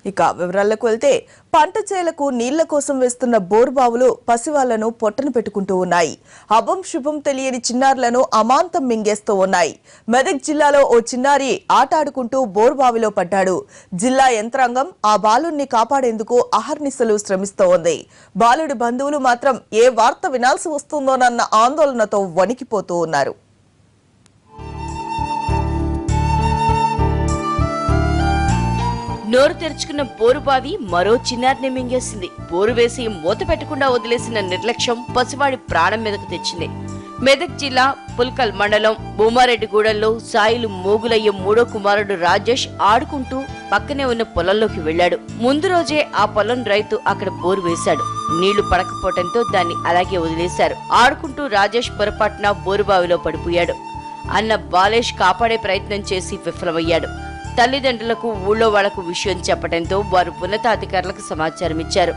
ఇక వివరాలకు వెళ్తే పంట చేలకు నీళ్ల కోసం వేస్తున్న బోర్బావులు పసివాళ్లను పొట్టన పెట్టుకుంటూ ఉన్నాయి. అభం శుభం తెలియని చిన్నారులను అమాంతం మింగేస్తూ ఉన్నాయి. మెదక్ జిల్లాలో ఓ చిన్నారి ఆట ఆడుకుంటూ బోర్బావిలో పడ్డాడు. జిల్లా యంత్రాంగం ఆ బాలుడిని కాపాడేందుకు అహర్నిశలు శ్రమిస్తోంది. బాలుడి బంధువులు మాత్రం ఏ వార్త వినాల్సి వస్తుందోనన్న ఆందోళనతో వణికిపోతూ ఉన్నారు. నోరు తెరుచుకున్న బోరుబావి మరో చిన్నారిని మింగేసింది. బోరు వేసి మూత పెట్టకుండా వదిలేసిన నిర్లక్ష్యం పసివాడి ప్రాణం మీదకు తెచ్చింది. మెదక్ జిల్లా పుల్కల్ మండలం భూమారెడ్డిగూడెంలో సాయిలు మోగులయ్య మూడో కుమారుడు రాజేష్ ఆడుకుంటూ పక్కనే ఉన్న పొలంలోకి వెళ్లాడు. ముందు రోజే ఆ పొలం రైతు అక్కడ బోరు వేశాడు. నీళ్లు పడకపోవడంతో దాన్ని అలాగే వదిలేశారు. ఆడుకుంటూ రాజేష్ పొరపాటున బోరుబావిలో పడిపోయాడు. అన్న బాలేష్ కాపాడే ప్రయత్నం చేసి విఫలమయ్యాడు. తల్లిదండ్రులకు ఊళ్ళో వాళ్లకు విషయం చెప్పడంతో వారు ఉన్నతాధికారులకు సమాచారం ఇచ్చారు.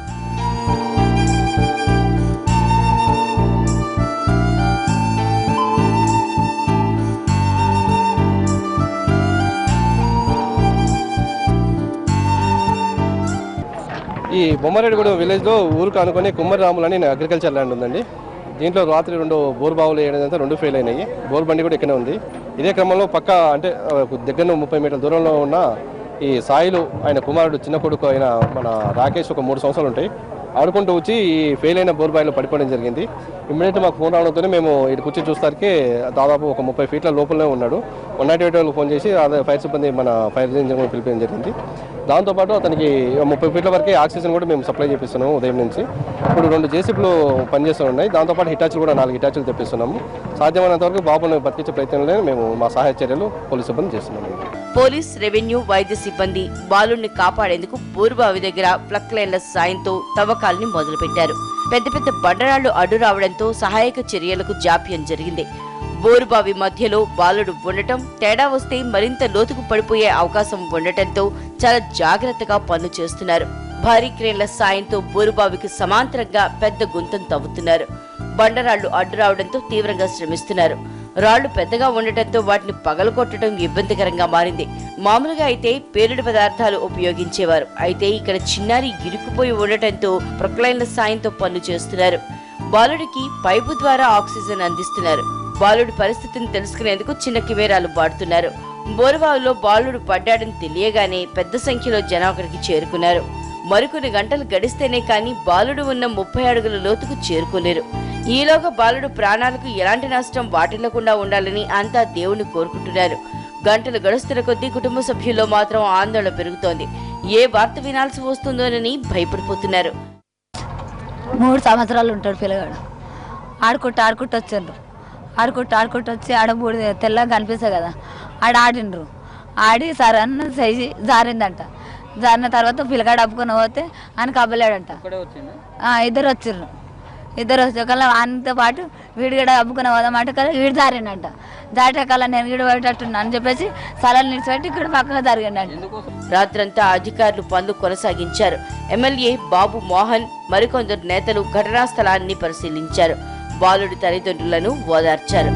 ఈ బొమ్మారెడ్డిగూడెం విలేజ్ లో ఊరుకు అనుకుని కుమ్మరి రాములు అని అగ్రికల్చర్ ల్యాండ్ ఉందండి. దీంట్లో రాత్రి 2 బోర్ బావులు వేయడంతో 2 ఫెయిల్ అయినాయి. బోర్ బండి కూడా ఇక్కడే ఉంది. ఇదే క్రమంలో పక్క అంటే దగ్గర 30 మీటర్ల దూరంలో ఉన్న ఈ సాయిలు ఆయన కుమారుడు చిన్న కొడుకు అయిన మన రాకేష్ ఒక 3 సంవత్సరాలు ఉంటాయి ఆడుకుంటూ వచ్చి ఈ ఫెయిల్ అయిన బోర్ బాయిలో పడిపోవడం జరిగింది. ఇమ్మీడియట్ మాకు ఫోన్ రావడంతోనే మేము ఇటు కూర్చొని చూస్తానికి దాదాపు ఒక 30 ఫీట్ల లోపలనే ఉన్నాడు. 198 వాళ్ళకి ఫోన్ చేసి అదే ఫైర్ సిబ్బంది మన ఫైర్ ఇంజిన్ కూడా పిలిపించడం జరిగింది. దాంతోపాటు అతనికి 30 ఫీట్ల వరకు ఆక్సిజన్ కూడా మేము సప్లై చేపిస్తున్నాము ఉదయం నుంచి. ఇప్పుడు 2 జేసీబీలు పనిచేస్తూ ఉన్నాయి. దాంతోపాటు హిటాచీలు కూడా 4 హిటాచీలు తెప్పిస్తున్నాము. సాధ్యమైనంత వరకు బాబును బతికించే ప్రయత్నంలో మేము మా సహాయ చర్యలు పోలీసు సిబ్బంది చేస్తున్నాము. పోలీస్, రెవెన్యూ, వైద్య సిబ్బంది బాలుడిని కాపాడేందుకు బోరుబావి దగ్గర ప్లక్ లైన్ల సాయంతో తవ్వకాల్ని మొదలుపెట్టారు. పెద్ద పెద్ద బండరాళ్లు అడ్డు రావడంతో సహాయక చర్యలకు జాప్యం జరిగింది. బోరుబావి మధ్యలో బాలుడు ఉండటం, తేడా వస్తే మరింత లోతుకు పడిపోయే అవకాశం ఉండటంతో చాలా జాగ్రత్తగా పనులు చేస్తున్నారు. భారీ క్రేన్ల సాయంతో బోరుబావికి సమాంతరంగా పెద్ద గుంతం తవ్వుతున్నారు. బండరాళ్లు అడ్డు రావడంతో తీవ్రంగా శ్రమిస్తున్నారు. రాళ్లు పెద్దగా ఉండటంతో వాటిని పగలగొట్టడం ఇబ్బందికరంగా మారింది. మామూలుగా అయితే పేలుడు పదార్థాలు ఉపయోగించేవారు. అయితే ఇక్కడ చిన్నారి ఇరుక్కుపోయి ఉండటంతో ప్రొక్లైన్ల సాయంతో పనులు చేస్తున్నారు. బాలుడికి పైపు ద్వారా ఆక్సిజన్ అందిస్తున్నారు. బాలుడి పరిస్థితిని తెలుసుకునేందుకు చిన్న కెమెరాలు వాడుతున్నారు. బోరుబావిలో బాలుడు పడ్డాడని తెలియగానే పెద్ద సంఖ్యలో జనం అక్కడికి చేరుకున్నారు. మరికొన్ని గంటలు గడిస్తేనే కానీ బాలుడు ఉన్న 30 అడుగుల లోతుకు చేరుకోలేరు. ఈలోగా బాలుడు ప్రాణాలకు ఎలాంటి నష్టం వాటిల్లకుండా ఉండాలని అంతా దేవుణ్ణి కోరుకుంటున్నారు. గంటలు గడుస్తున్న కొద్దీ కుటుంబ సభ్యుల్లో మాత్రం ఆందోళన పెరుగుతోంది. ఏ వార్త వినాల్సి వస్తుందోనని భయపడిపోతున్నారు. 3 సంవత్సరాలు ఉంటాడు పిల్లగాడు. ఆడుకుంటూ వచ్చిండ్రు. ఆడుకుంటూ వచ్చి ఆడ బూడి తెల్లగా కనిపిస్తాయి కదా, ఆడిండ్రు. ఆడి సరే అన్న సైజు జారిందంట. జారిన తర్వాత పిల్లగాడు అప్పుకొని పోతే ఆయన కబ్బలేడంట. ఇద్దరు వచ్చి ఒకళ్ళ ఆయనతో పాటు వీడి కూడా అప్పుకుని పోదామంటే కదా వీడు జారిండంట. జారటకల్లా నేను వీడు పోయేటట్టున్నా అని చెప్పేసి సలాలు నిలిచిపెట్టి ఇక్కడ పక్కగా జరిగిండంట. రాత్రంతా అధికారులు పనులు కొనసాగించారు. ఎమ్మెల్యే బాబు మోహన్, మరికొందరు నేతలు ఘటనా స్థలాన్ని పరిశీలించారు. బాలుడి తల్లిదండ్రులను ఓదార్చారు.